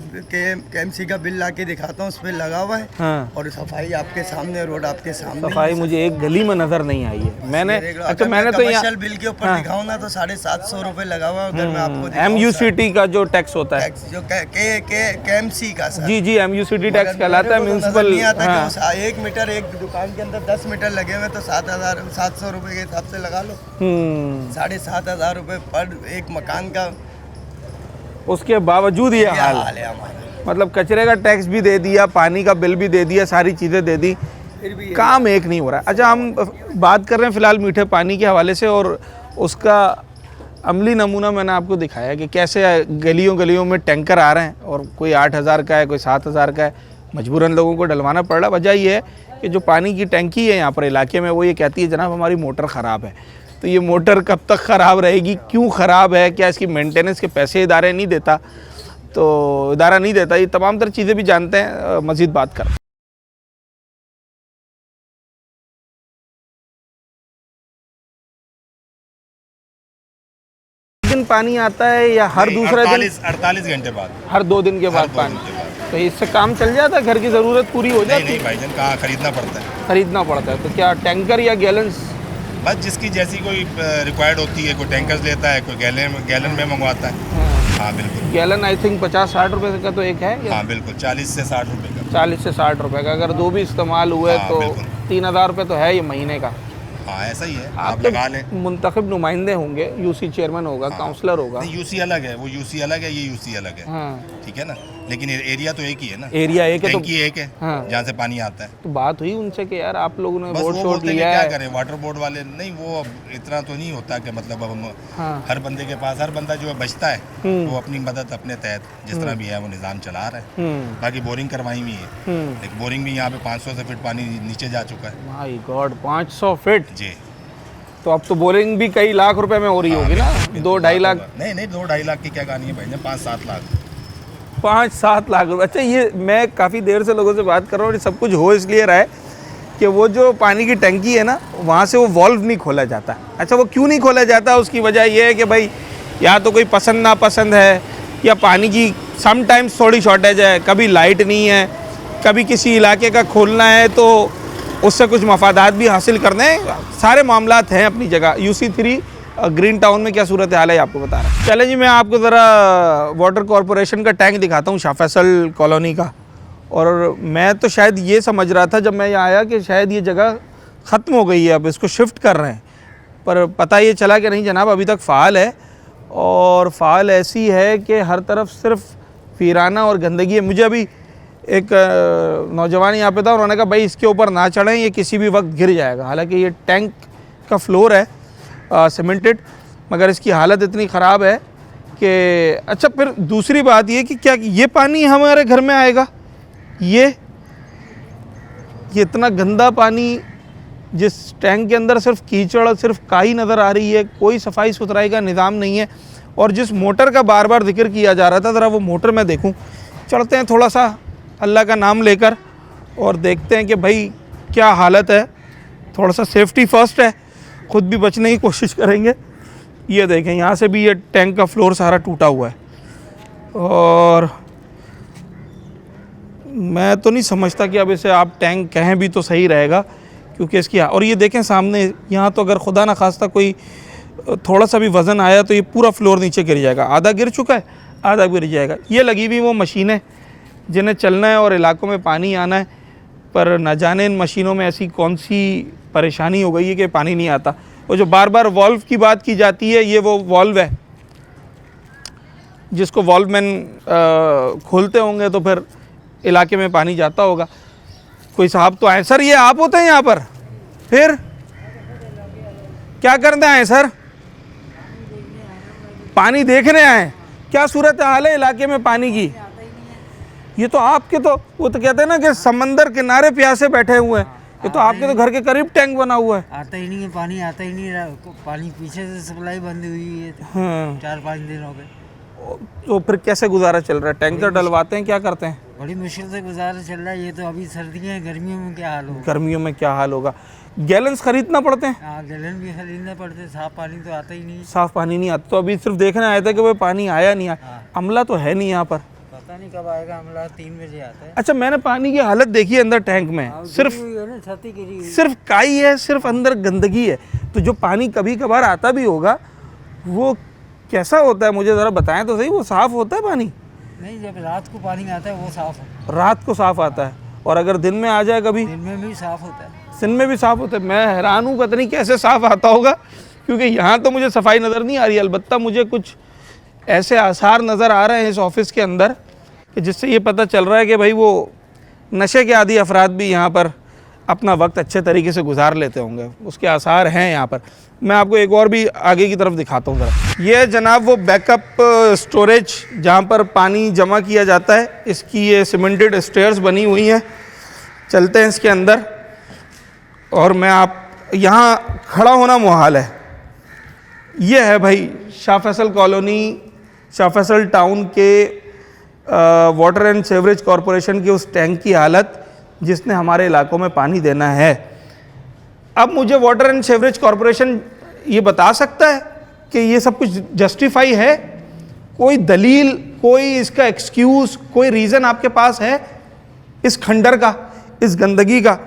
KMC का बिल ला के दिखाता हूँ, उस पर लगा हुआ है। हाँ। और सफाई आपके सामने, रोड आपके सामने। सफाई मुझे एक गली में नजर नहीं आई है। मैंने अच्छा, मैंने तो कमर्शियल बिल के ऊपर दिखाऊँ ना तो 750 रुपये लगा हुआ है। अगर मैं आपको दिखाऊं MUCT का जो टैक्स होता है, टैक्स जो KMC का सर, जी जी, MUCT टैक्स कहलाता है, म्यूनसिपल। नहीं आता कि वो 1 मीटर एक दुकान के अंदर 10 मीटर लगे हुए तो 7,700 रुपये के हिसाब से लगा लो। 7,500 रुपये पर एक मकान का। उसके बावजूद ये हाल है हमारा। मतलब कचरे का टैक्स भी दे दिया, पानी का बिल भी दे दिया, सारी चीज़ें दे दी, काम एक नहीं हो रहा है। अच्छा, हम बात कर रहे हैं फ़िलहाल मीठे पानी के हवाले से, और उसका अमली नमूना मैंने आपको दिखाया कि कैसे गलियों गलियों में टैंकर आ रहे हैं और कोई 8,000 का है, कोई 7,000 का है, मजबूरन लोगों को डलवाना पड़ रहा। वजह यह है कि जो पानी की टंकी है यहाँ पर इलाके में, वो ये कहती है जनाब हमारी मोटर ख़राब है। तो ये मोटर कब तक ख़राब रहेगी, क्यों ख़राब है, क्या इसकी मेंटेनेंस के पैसे इदारा नहीं देता, ये तमाम तर चीज़ें भी जानते हैं। मज़ीद बात कर दिन पानी आता है या हर दूसरा दिन? 48 घंटे बाद, हर 2 दिन के बाद पानी। तो इससे काम चल जाता है, घर की ज़रूरत पूरी हो जाती है? नहीं भाईजान, कहाँ खरीदना पड़ता है। खरीदना पड़ता है। तो क्या टैंकर या गैलन्स? बस जिसकी जैसी कोई रिक्वायर्ड होती है, कोई टैंकर्स लेता है, कोई गैलन में मंगवाता है। हाँ बिल्कुल। गैलन आई थिंक 50-60 रुपए का तो एक है? हाँ बिल्कुल, 40 से 60 रुपये का। 40 से 60 रुपए का। अगर 2 भी इस्तेमाल हुए तो 3,000 रुपये तो है ये महीने का। हाँ ऐसा ही है, आप लगा लें। मुंतखब नुमाइंदे होंगे, यूसी चेयरमैन होगा, काउंसलर होगा। यूसी अलग है, वो यूसी अलग है, ये यूसी अलग है। हाँ। ठीक है ना, लेकिन एरिया तो एक ही है ना। एरिया एक है, टंकी एक है हाँ। जहाँ से पानी आता है। तो बात हुई उनसे कि यार आप लोगों ने वोट शोट लिया लिया क्या है? करें, वाटर बोर्ड वाले नहीं, वो इतना तो नहीं होता कि मतलब अब हम हाँ। हर बंदे के पास, हर बंदा जो है बचता है वो अपनी मदद अपने तहत जिस तरह भी है वो निज़ाम चला रहा है। बाकी बोरिंग करवाई हुई है, लेकिन बोरिंग भी यहाँ पे 500 से फीट पानी नीचे जा चुका है। My god, 500 feet? जी। तो अब तो बोरिंग भी कई लाख रुपए में हो रही होगी ना? 2-2.5 लाख? नहीं 2-2.5 लाख की क्या कहानी है भाई, 5-7 लाख। 5-7 लाख रुपए। अच्छा, ये मैं काफ़ी देर से लोगों से बात कर रहा हूँ, ये सब कुछ हो इसलिए रहा है कि वो जो पानी की टंकी है ना, वहाँ से वो वॉल्व नहीं खोला जाता। अच्छा, वो क्यों नहीं खोला जाता? उसकी वजह ये है कि भाई या तो कोई पसंद नापसंद है, या पानी की समटाइम्स थोड़ी शॉर्टेज है, कभी लाइट नहीं है, कभी किसी इलाके का खोलना है तो उससे कुछ मफादात भी हासिल करने हैं। सारे मामलात हैं अपनी जगह। UC3 ग्रीन टाउन में क्या सूरत हाल है आपको बता रहा हूँ। चले जी, मैं आपको ज़रा वाटर कॉरपोरेशन का टैंक दिखाता हूँ, शाह फैसल कॉलोनी का। और मैं तो शायद ये समझ रहा था जब मैं यहाँ आया कि शायद ये जगह ख़त्म हो गई है, अब इसको शिफ्ट कर रहे हैं, पर पता ये चला कि नहीं जनाब, अभी तक फ़ाल है। और फ़ाल ऐसी है कि हर तरफ सिर्फ वीराना और गंदगी है। मुझे अभी एक नौजवान यहाँ पे था, उन्होंने कहा भाई इसके ऊपर ना चढ़ें, ये किसी भी वक्त गिर जाएगा। हालांकि ये टैंक का फ्लोर है सीमेंटेड, मगर इसकी हालत इतनी ख़राब है कि अच्छा, फिर दूसरी बात ये कि क्या ये पानी हमारे घर में आएगा? ये इतना गंदा पानी, जिस टैंक के अंदर सिर्फ कीचड़ और सिर्फ काई नज़र आ रही है, कोई सफाई सुथराई का निज़ाम नहीं है। और जिस मोटर का बार बार जिक्र किया जा रहा था, ज़रा वो मोटर में देखूं, चढ़ते हैं थोड़ा सा अल्लाह का नाम लेकर और देखते हैं कि भाई क्या हालत है। थोड़ा सा सेफ्टी फर्स्ट है, ख़ुद भी बचने की कोशिश करेंगे। ये देखें, यहाँ से भी ये टैंक का फ्लोर सारा टूटा हुआ है। और मैं तो नहीं समझता कि अब इसे आप टैंक कहें भी तो सही रहेगा, क्योंकि इसकी और ये देखें सामने यहाँ तो अगर खुदा ना खास्ता कोई थोड़ा सा भी वज़न आया तो ये पूरा फ्लोर नीचे गिर जाएगा। आधा गिर चुका है, आधा गिर जाएगा। ये लगी हुई वो मशीनें जिन्हें चलना है और इलाकों में पानी आना है, पर न जाने इन मशीनों में ऐसी कौन सी परेशानी हो गई है कि पानी नहीं आता। वो जो बार बार वॉल्व की बात की जाती है, ये वो वॉल्व है जिसको वॉल्वमैन खोलते होंगे तो फिर इलाके में पानी जाता होगा। कोई साहब तो आए, सर ये आप होते हैं यहाँ पर? फिर क्या करते आए सर? पानी देखने आए? क्या सूरत हाल है इलाके में पानी की? ये तो आपके तो वो तो कहते हैं ना कि समंदर किनारे प्यासे बैठे हुए हैं। ये तो आपके तो घर के करीब टैंक बना हुआ है। आता ही नहीं है पानी, आता ही नहीं रहा। पानी पीछे से सप्लाई बंद हुई है। हाँ। 4-5 दिन हो गए। तो फिर कैसे गुजारा चल रहा है? टैंकर डलवाते हैं, क्या करते हैं? बड़ी मुश्किल से गुजारा चल रहा है। ये तो अभी सर्दियाँ हैं, गर्मियों में क्या हाल होगा? गर्मियों में क्या हाल होगा? गैलन्स खरीदना पड़ते हैं। हाँ, गैलन भी खरीदने पड़ते। साफ पानी तो आता ही नहीं। साफ पानी नहीं आता। तो अभी सिर्फ देखने आए थे कि वो पानी आया नहीं आया। अमला तो है नहीं यहाँ पर, पता नहीं कब आएगा अमला। 3 बजे आता है। अच्छा, मैंने पानी की हालत देखी है अंदर टैंक में, सिर्फ काई है, सिर्फ अंदर गंदगी है। तो जो पानी कभी कभार आता भी होगा वो कैसा होता है, मुझे ज़रा बताएं तो सही। वो साफ़ होता है पानी? नहीं, जब रात को पानी आता है वो साफ़ है। रात को साफ़ आता है, और अगर दिन में आ जाए कभी? दिन में भी साफ़ होता है। दिन में भी साफ़ होता है। मैं हैरान हूँ, पता नहीं कैसे साफ़ आता होगा, क्योंकि यहाँ तो मुझे सफाई नज़र नहीं आ रही। अलबत्ता मुझे कुछ ऐसे आसार नज़र आ रहे हैं इस ऑफिस के अंदर कि जिससे ये पता चल रहा है कि भाई वो नशे के आदी अफराद भी यहाँ पर अपना वक्त अच्छे तरीके से गुजार लेते होंगे, उसके आसार हैं यहाँ पर। मैं आपको एक और भी आगे की तरफ दिखाता हूँ ज़रा। ये जनाब वो बैकअप स्टोरेज जहाँ पर पानी जमा किया जाता है, इसकी ये सीमेंटेड स्टेयर्स बनी हुई हैं। चलते हैं इसके अंदर, और मैं आप यहाँ खड़ा होना मुहाल है। ये है भाई शाह फैसल कॉलोनी, शाह फैसल टाउन के वाटर एंड सीवरेज कॉरपोरेशन के उस टैंक की हालत जिसने हमारे इलाकों में पानी देना है। अब मुझे वाटर एंड सीवरेज कॉरपोरेशन ये बता सकता है कि ये सब कुछ जस्टिफाई है? कोई दलील, कोई इसका एक्सक्यूज़, कोई रीज़न आपके पास है इस खंडर का, इस गंदगी का?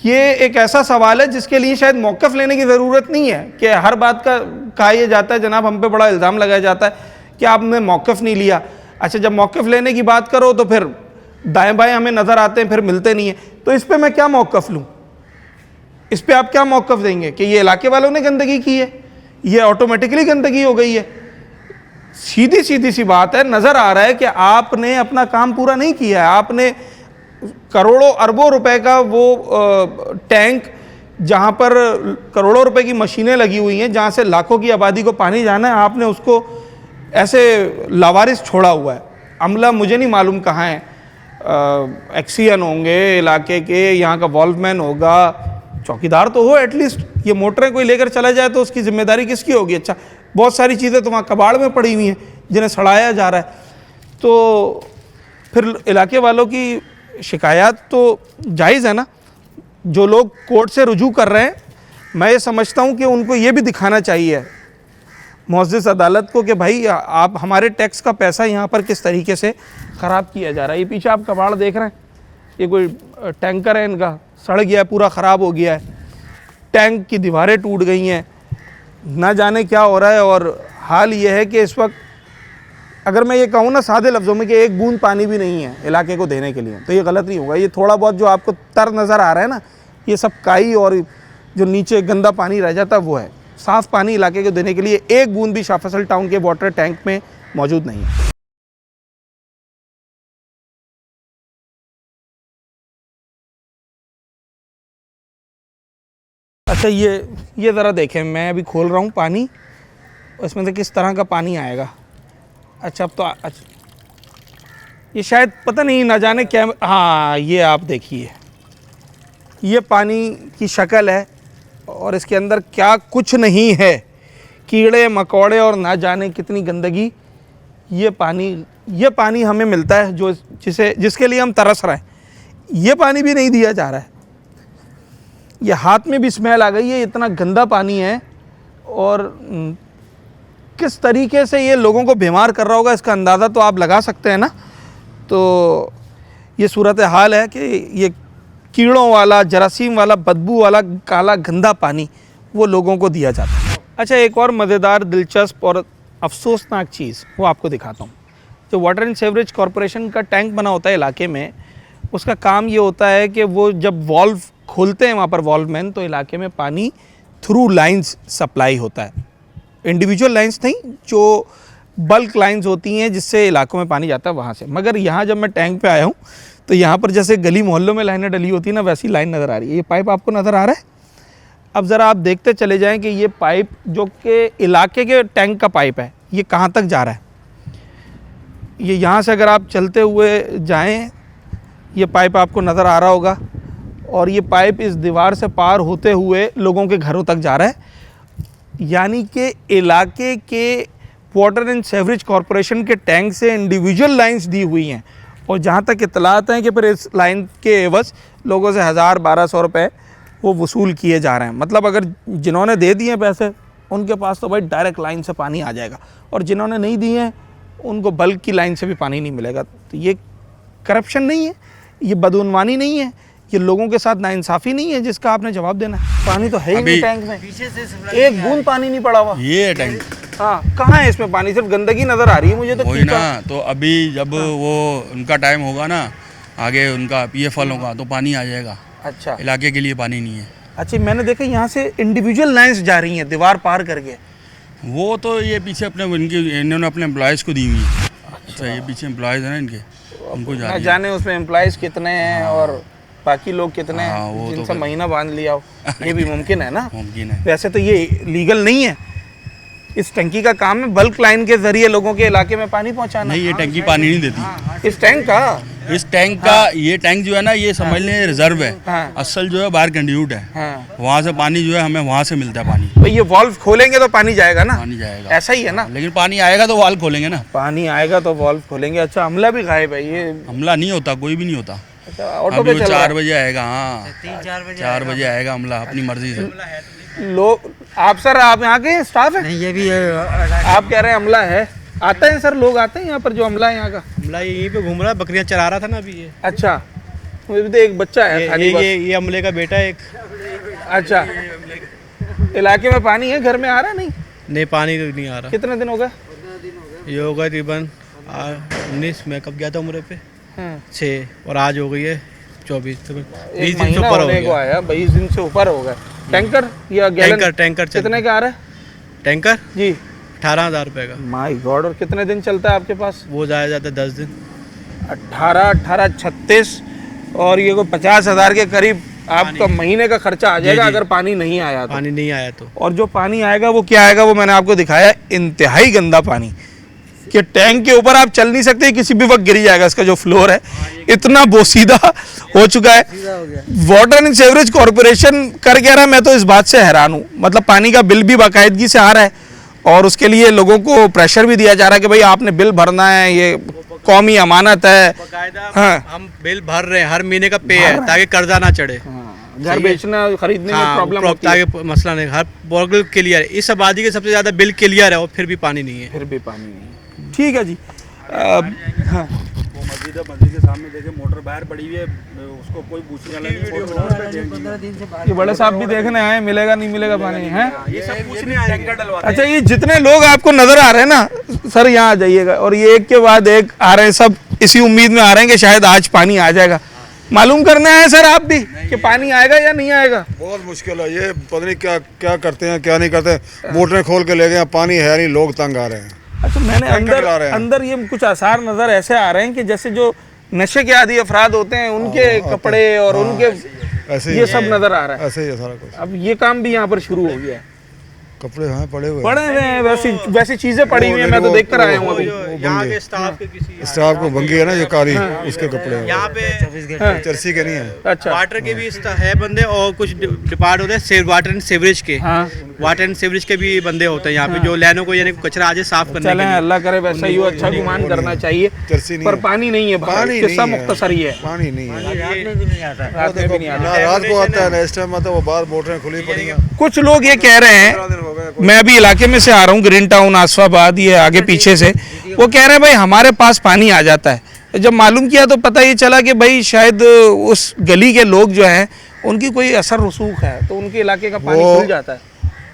ये एक ऐसा सवाल है जिसके लिए शायद मौक़िफ़ लेने की ज़रूरत नहीं है कि हर बात का कहा यह जाता है, जनाब हम पे बड़ा इल्ज़ाम लगाया जाता है कि आपने मौक़िफ़ नहीं लिया। अच्छा, जब मौक़िफ़ लेने की बात करो तो फिर दाएं बाएं हमें नज़र आते हैं, फिर मिलते नहीं हैं। तो इस पे मैं क्या मौक़िफ़ लूँ? इस पे आप क्या मौक़िफ़ देंगे कि ये इलाके वालों ने गंदगी की है, ये ऑटोमेटिकली गंदगी हो गई है? सीधी सी बात है, नज़र आ रहा है कि आपने अपना काम पूरा नहीं किया है। आपने करोड़ों अरबों रुपए का वो टैंक, जहाँ पर करोड़ों रुपए की मशीनें लगी हुई हैं, जहाँ से लाखों की आबादी को पानी जाना है, आपने उसको ऐसे लावारिस छोड़ा हुआ है। अमला मुझे नहीं मालूम कहाँ है, एक्सीएन होंगे इलाके के, यहाँ का वॉल्वमैन होगा, चौकीदार तो हो एटलीस्ट। ये मोटरें कोई लेकर चला जाए तो उसकी जिम्मेदारी किसकी होगी? अच्छा, बहुत सारी चीज़ें तो वहाँ कबाड़ में पड़ी हुई हैं जिन्हें सड़ाया जा रहा है। तो फिर इलाके वालों की शिकायत तो जायज़ है ना, जो लोग कोर्ट से रुजू कर रहे हैं, मैं ये समझता हूँ कि उनको ये भी दिखाना चाहिए मुअज़्ज़िज़ अदालत को कि भाई आप हमारे टैक्स का पैसा यहाँ पर किस तरीके से ख़राब किया जा रहा है। ये पीछे आप कबाड़ देख रहे हैं, ये कोई टैंकर है, इनका सड़ गया है, पूरा ख़राब हो गया है, टैंक की दीवारें टूट गई हैं, ना जाने क्या हो रहा है। और हाल ये है कि इस वक्त अगर मैं ये कहूँ ना सादे लफ्ज़ों में कि एक बूंद पानी भी नहीं है इलाके को देने के लिए, तो ये गलत नहीं होगा। ये थोड़ा बहुत जो आपको तर नज़र आ रहा है ना, ये सब काई और जो नीचे गंदा पानी रह जाता है वो है। साफ़ पानी इलाके को देने के लिए एक बूंद भी शाह फैसल टाउन के वाटर टैंक में मौजूद नहीं है। अच्छा, ये ज़रा देखें, मैं अभी खोल रहा हूँ पानी, इसमें से किस तरह का पानी आएगा। अच्छा, अब तो अच्छा, ये शायद पता नहीं, ना जाने क्या, हाँ ये आप देखिए, ये पानी की शक्ल है और इसके अंदर क्या कुछ नहीं है, कीड़े मकोड़े और ना जाने कितनी गंदगी। ये पानी हमें मिलता है जो जिसके लिए हम तरस रहे हैं, ये पानी भी नहीं दिया जा रहा है। ये हाथ में भी स्मेल आ गई है, इतना गंदा पानी है और किस तरीके से ये लोगों को बीमार कर रहा होगा इसका अंदाज़ा तो आप लगा सकते हैं ना। तो ये सूरत हाल है कि ये कीड़ों वाला, जरासीम वाला, बदबू वाला काला गंदा पानी वो लोगों को दिया जाता है। अच्छा, एक और मज़ेदार, दिलचस्प और अफसोसनाक चीज़ वो आपको दिखाता हूँ। जो वाटर एंड सीवरेज कॉरपोरेशन का टैंक बना होता है इलाके में, उसका काम ये होता है कि वो जब वॉल्व खोलते हैं वहाँ पर वॉल्वमैन, तो इलाके में पानी थ्रू लाइंस सप्लाई होता है। इंडिविजुअल लाइंस नहीं, जो बल्क लाइंस होती हैं जिससे इलाकों में पानी जाता है वहाँ से। मगर यहाँ जब मैं टैंक पे आया हूँ तो यहाँ पर जैसे गली मोहल्लों में लाइनें डली होती है ना, वैसी लाइन नज़र आ रही है। ये पाइप आपको नज़र आ रहा है। अब ज़रा आप देखते चले जाएँ कि ये पाइप जो कि इलाके के टैंक का पाइप है, ये कहाँ तक जा रहा है। ये यहाँ से अगर आप चलते हुए जाएँ, ये पाइप आपको नज़र आ रहा होगा और ये पाइप इस दीवार से पार होते हुए लोगों के घरों तक जा रहा है। यानी कि इलाके के वाटर एंड सीवरेज कॉरपोरेशन के टैंक से इंडिविजुअल लाइंस दी हुई हैं और जहाँ तक इत्तलात हैं कि फिर इस लाइन के एवज़ लोगों से 1000-1200 रुपये वो वसूल किए जा रहे हैं। मतलब अगर जिन्होंने दे दिए पैसे उनके पास तो भाई डायरेक्ट लाइन से पानी आ जाएगा और जिन्होंने नहीं दिए हैं उनको बल्क की लाइन से भी पानी नहीं मिलेगा। तो ये करप्शन नहीं है, ये बदउनवानी नहीं है, ये लोगों के साथ नाइंसाफ़ी नहीं है जिसका आपने जवाब देना है। पानी तो है ही नहीं टैंक में, एक बूंद पानी नहीं पड़ा हुआ। ये टैंक हाँ, कहाँ है इसमें पानी? सिर्फ गंदगी नज़र आ रही है मुझे तो। वही ना, तो अभी जब वो उनका टाइम होगा ना, आगे उनका PF होगा तो पानी आ जाएगा। अच्छा, इलाके के लिए पानी नहीं है। अच्छा, मैंने देखा यहाँ से इंडिविजुअल लाइंस जा रही हैं दीवार पार करके। वो तो ये पीछे अपने इन्होंने अपने एम्प्लॉयज़ को दी हुई है। अच्छा, ये पीछे एम्प्लॉयज़ हैं ना इनके, उनको जा जाने उसमें एम्प्लॉयज़ कितने हैं और बाकी लोग कितने हैं जिनसे महीना बांध लिया हो, ये भी मुमकिन है ना। मुमकिन है। वैसे तो ये लीगल नहीं है। इस टंकी का काम है बल्क लाइन के जरिए लोगों के इलाके में पानी पहुंचाना। नहीं, ये टंकी पानी नहीं देती। इस टैंक का ये टैंक जो है ना, ये समझ लें रिजर्व है। असल जो है बाहर कंड्यूट है, वहाँ से पानी जो है हमें वहाँ से मिलता है पानी। तो ये वाल्व खोलेंगे तो पानी जाएगा ना। पानी जाएगा, ऐसा ही है ना। लेकिन पानी आएगा तो वाल्व खोलेंगे ना। पानी आएगा तो वाल्व खोलेंगे। अच्छा, अमला भी गायब है। ये अमला नहीं होता, कोई भी नहीं होता। अच्छा, ऑटो पे 4 बजे आएगा। हाँ, 4 बजे आएगा अमला अपनी मर्जी से। लोग आप सर, आप यहाँ के स्टाफ है? नहीं, ये भी आप कह रहे हैं अमला है, आते हैं सर, लोग आते हैं यहाँ पर जो अमला है यहाँ का। अमला यहीं पे घूम रहा है, बकरियां चरा रहा था ना अभी ये। अच्छा, मुझे तो एक बच्चा है ये अमले का बेटा है एक। अच्छा, इलाके में पानी है, घर में आ रहा है? नहीं, पानी तो नहीं आ रहा। कितने दिन हो गए? ये होगा तकरीबन 19 में कब गया था उम्र पे 6 और आज हो गई है 24, 20 दिन से ऊपर हो गया। 20 दिन से ऊपर हो गया। टैंकर या गैलन? टैंकर कितने का आ रहा है टैंकर? जी, 18,000 रुपये का। My God. और कितने दिन चलता है आपके पास? वो जाया जाता है 10 दिन। 18, 36 और ये कोई 50,000 के करीब आपका महीने का खर्चा आ जाएगा अगर पानी नहीं आया तो। पानी नहीं आया तो। और जो पानी आएगा वो क्या आएगा वो मैंने आपको दिखाया, इंतहाई गंदा पानी कि टैंक के ऊपर आप चल नहीं सकते, किसी भी वक्त गिर जाएगा। इसका जो फ्लोर है इतना बोसीदा हो चुका है। वाटर एंड सीवरेज कॉरपोरेशन कर क्या रहा है, मैं तो इस बात से हैरान हूँ। मतलब पानी का बिल भी बाकायदगी से आ रहा है और उसके लिए लोगों को प्रेशर भी दिया जा रहा है कि भाई आपने बिल भरना है, ये कौमी अमानत है। हाँ, हम बिल भर रहे हैं, हर महीने का पे है ताकि कर्जा ना चढ़े। घर बेचना खरीदने में प्रॉब्लम होती है। ताकि मसला नहीं, हर प्रॉब्लम क्लियर है। इस आबादी के सबसे ज़्यादा बिल क्लियर है और फिर भी पानी नहीं है। फिर भी पानी नहीं। ठीक है जी। हाँ मस्जिद के सामने देखे मोटर बाहर पड़ी हुई है, उसको कोई पूछने वाला नहीं। ये बड़े साहब भी देखने आए, मिलेगा नहीं मिलेगा पानी है। ये सब पूछने आए। अच्छा, ये जितने लोग आपको नजर आ रहे हैं ना सर, यहाँ आ जाइएगा। और ये एक के बाद एक आ रहे हैं, सब इसी उम्मीद में आ रहे हैं कि शायद आज पानी आ जाएगा। मालूम करना है सर आप भी कि पानी आएगा या नहीं आएगा। बहुत मुश्किल है, ये पता नहीं क्या क्या करते हैं क्या नहीं करते। मोटरें खोल के ले गए, पानी है नहीं, लोग तंग आ रहे हैं। अच्छा, मैंने अंदर ये कुछ आसार नजर ऐसे आ रहे हैं कि जैसे जो नशे के आदि अफराद होते हैं उनके कपड़े और उनके ऐसे ये सब नजर आ रहा है। ऐसे ही है सारा कुछ। अब ये काम भी यहाँ पर शुरू हो गया है। कपड़े हाँ पड़े हुए हैं, वैसी चीजें पड़ी हुई हैं। मैं तो देख कर आया हूँ अभी। यहाँ के स्टाफ के किसी स्टाफ को भंगी है ना, ये काली उसके कपड़े हैं। यहाँ पे चर्सी के नहीं है। अच्छा, वाटर के भी है बंदे और कुछ डिपार्ट होते हैं वाटर एंड सीवरेज के। वाटर एंड सीवरेज के भी बंदे होते हैं यहाँ पे, जो लाइनों को यानी कचरा आज साफ करने के लिए। अल्लाह करे वैसा ही हो, अच्छा गुमान करना चाहिए। पर पानी नहीं है, किस्सा मुख्तसर ही है। पानी नहीं है, रात में भी नहीं आता। रात को आता है, इस टाइम आता है वो बाहर मोटरें खुली पड़ी हैं। कुछ लोग ये कह रहे हैं, मैं अभी इलाके में से आ रहा हूँ, ग्रीन टाउन, आसफाबाद, ये आगे पीछे से, वो कह रहे हैं भाई हमारे पास पानी आ जाता है। जब मालूम किया तो पता ये चला कि भाई शायद उस गली के लोग जो हैं उनकी कोई असर रसूख है, तो उनके इलाके का पानी खुल जाता है।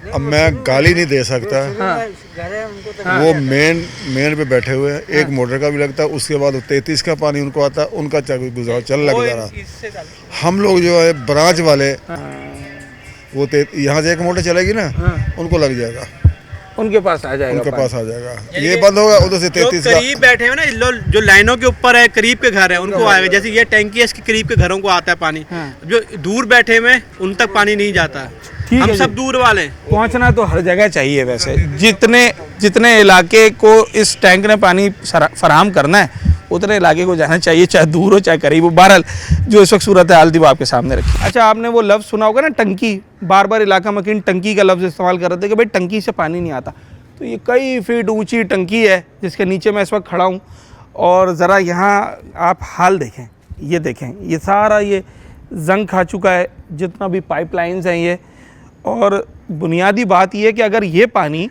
अब मैं गाली नहीं दे सकता। वो मेन पे बैठे हुए हैं, एक मोटर का भी लगता है, उसके बाद 33 का पानी उनको आता है, उनका गुजारा चल लग जा रहा। हम लोग जो है ब्रांच वाले, वो यहाँ से एक मोटर चलेगी ना, उनको लग जाएगा, उनके पास आ जाएगा, उनके पास आ जाएगा। ये बंद होगा, उधर से 33 का। करीब बैठे हैं ना, जो लाइनों के ऊपर है, करीब के घर है, उनको आएगा। जैसे ये टैंकी है, इसके करीब के घरों को आता है पानी। जो दूर बैठे हुए उन तक पानी नहीं जाता। हम सब दूर वाले। पहुंचना तो हर जगह चाहिए वैसे। जितने इलाके को इस टैंक ने पानी फराहम करना है, उतने इलाके को जाना चाहिए, चाहे दूर हो चाहे करीब हो। बहरहाल जो इस वक्त सूरत हाल थी वो आपके सामने रखी। अच्छा, आपने वो लफ्ज़ सुना होगा ना, टंकी। बार बार इलाका मकीन टंकी का लफ्ज़ इस्तेमाल कर रहे थे कि भाई टंकी से पानी नहीं आता। तो ये कई फीट ऊंची टंकी है जिसके नीचे मैं इस वक्त खड़ा हूँ। और ज़रा यहाँ आप हाल देखें, ये देखें, ये सारा ये जंग खा चुका है, जितना भी पाइपलाइंस हैं ये। और बुनियादी बात यह है कि अगर ये पानी,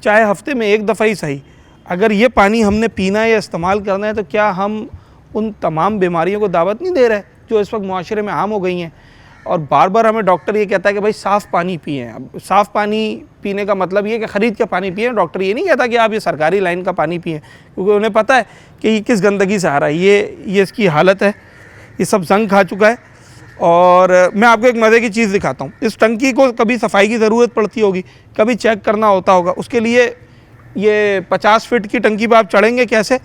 चाहे हफ्ते में एक दफ़ा ही सही, अगर ये पानी हमने पीना है या इस्तेमाल करना है, तो क्या हम उन तमाम बीमारियों को दावत नहीं दे रहे जो इस वक्त मुआशरे में आम हो गई हैं। और बार बार हमें डॉक्टर ये कहता है कि भाई साफ़ पानी पिएं। अब साफ़ पानी पीने का मतलब ये कि ख़रीद के पानी पिएं। डॉक्टर ये नहीं कहता कि आप ये सरकारी लाइन का पानी पिएं, क्योंकि उन्हें पता है कि ये किस गंदगी से आ रहा है। ये इसकी हालत है, ये सब जंग खा चुका है। और मैं आपको एक मज़े की चीज़ दिखाता हूँ। इस टंकी को कभी सफाई की ज़रूरत पड़ती होगी, कभी चेक करना होता होगा, उसके लिए ये 50 फीट की टंकी पर आप चढ़ेंगे कैसे,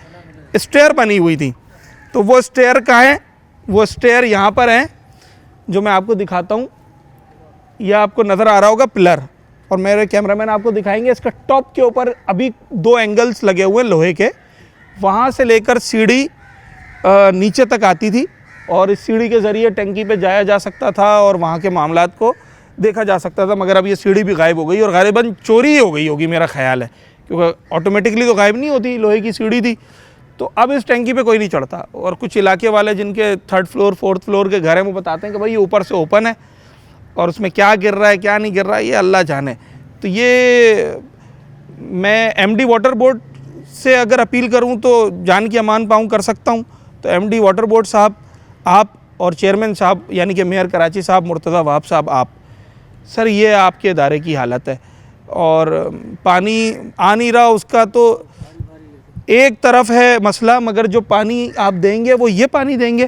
स्टेयर बनी हुई थी। तो वो स्टेयर कहाँ है, वो स्टेयर यहाँ पर है, जो मैं आपको दिखाता हूँ। यह आपको नज़र आ रहा होगा पिलर, और मेरे कैमरामैन आपको दिखाएंगे। इसका टॉप के ऊपर अभी 2 एंगल्स लगे हुए हैं लोहे के, वहाँ से लेकर सीढ़ी नीचे तक आती थी, और इस सीढ़ी के ज़रिए टंकी पे जाया जा सकता था और वहाँ के मामलात को देखा जा सकता था। मगर अब ये सीढ़ी भी गायब हो गई, और गालिबन चोरी हो गई होगी मेरा ख्याल है, क्योंकि ऑटोमेटिकली तो गायब नहीं होती, लोहे की सीढ़ी थी। तो अब इस टंकी पे कोई नहीं चढ़ता। और कुछ इलाके वाले जिनके 3rd फ्लोर 4th फ्लोर के घर हैं, वो बताते हैं कि भाई ये ऊपर से ओपन है और उसमें क्या गिर रहा है क्या नहीं गिर रहा है ये अल्लाह जाने। तो ये मैं MD वाटर बोर्ड से अगर अपील करूं तो जान की अमान पाऊँ कर सकता हूं। तो MD वाटर बोर्ड साहब, आप और चेयरमैन साहब यानी कि मेयर कराची साहब मुर्तज़ा वहाब साहब, आप सर ये आपके इदारे की हालत है। और पानी आ नहीं रहा, उसका तो एक तरफ है मसला, मगर जो पानी आप देंगे वो ये पानी देंगे।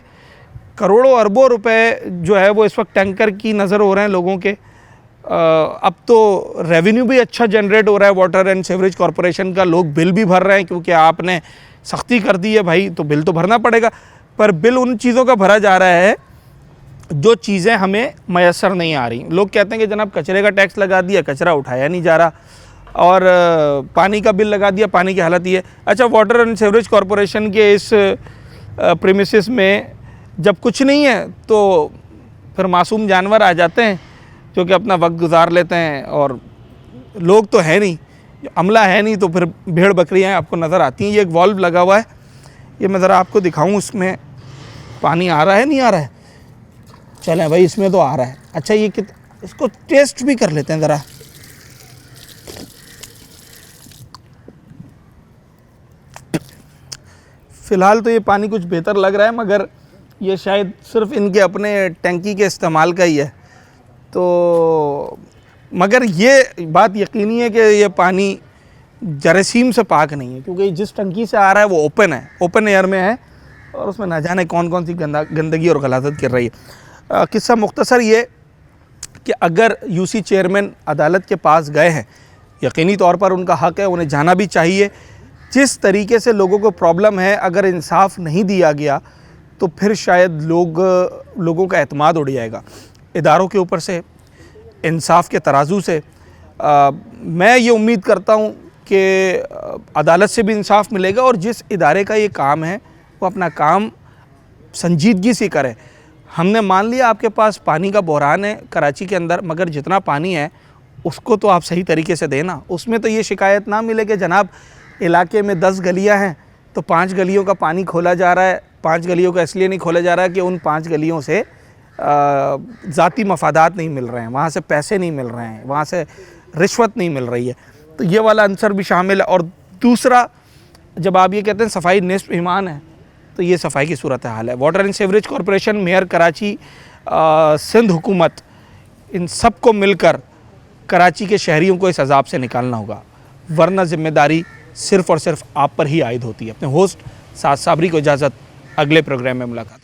करोड़ों अरबों रुपए जो है वो इस वक्त टैंकर की नज़र हो रहे हैं लोगों के। अब तो रेवेन्यू भी अच्छा जनरेट हो रहा है वाटर एंड सीवरेज कॉरपोरेशन का, लोग बिल भी भर रहे हैं, क्योंकि आपने सख्ती कर दी है भाई, तो बिल तो भरना पड़ेगा। पर बिल उन चीज़ों का भरा जा रहा है जो चीज़ें हमें मैसर नहीं आ रही। लोग कहते हैं कि जनाब कचरे का टैक्स लगा दिया, कचरा उठाया नहीं जा रहा, और पानी का बिल लगा दिया, पानी की हालत ये है। अच्छा, वाटर एंड सीवरेज कॉरपोरेशन के इस प्रीमिसेस में जब कुछ नहीं है तो फिर मासूम जानवर आ जाते हैं जो कि अपना वक्त गुजार लेते हैं, और लोग तो है नहीं, अमला है नहीं, तो फिर भेड़ बकरियाँ आपको नज़र आती हैं। ये एक वॉल्व लगा हुआ है, ये मैं ज़रा आपको दिखाऊं, उसमें पानी आ रहा है नहीं आ रहा है। चलें भाई, इसमें तो आ रहा है। अच्छा ये इसको टेस्ट भी कर लेते हैं ज़रा। फ़िलहाल तो ये पानी कुछ बेहतर लग रहा है, मगर ये शायद सिर्फ इनके अपने टंकी के इस्तेमाल का ही है। तो मगर ये बात यकीनी है कि ये पानी जरासीम से पाक नहीं है, क्योंकि जिस टंकी से आ रहा है वो ओपन है, ओपन एयर में है, और उसमें ना जाने कौन कौन सी गंदगी और गलाजत कर रही है। किस्सा मुख्तसर ये कि अगर यूसी चेयरमैन अदालत के पास गए हैं, यकीनी तौर पर उनका हक़ है, उन्हें जाना भी चाहिए। जिस तरीके से लोगों को प्रॉब्लम है, अगर इंसाफ नहीं दिया गया तो फिर शायद लोगों का एतमाद उड़ जाएगा इदारों के ऊपर से, इंसाफ के तराजू से। मैं ये उम्मीद करता हूँ कि अदालत से भी इंसाफ मिलेगा, और जिस इदारे का ये काम है वो अपना काम संजीदगी से करे। हमने मान लिया आपके पास पानी का बहरान है कराची के अंदर, मगर जितना पानी है उसको तो आप सही तरीके से देना। उसमें तो ये शिकायत ना मिले कि जनाब इलाके में 10 गलियां हैं तो 5 गलियों का पानी खोला जा रहा है। 5 गलियों का इसलिए नहीं खोला जा रहा है कि उन 5 गलियों से ज़ाती मफादात नहीं मिल रहे हैं, वहाँ से पैसे नहीं मिल रहे हैं, वहाँ से रिश्वत नहीं मिल रही है। तो ये वाला अंसर भी शामिल है। और दूसरा, जब आप ये कहते हैं सफाई निस्फ ईमान है, तो ये सफाई की सूरत हाल है। Water and sewerage corporation, mayor Karachi, Sindh हुकूमत, इन सब को मिलकर कराची के शहरियों को इस अजाब से निकालना होगा, वरना ज़िम्मेदारी सिर्फ़ और सिर्फ आप पर ही आयद होती है। अपने होस्ट साद साबरी को इजाज़त, अगले प्रोग्राम में मुलाकात।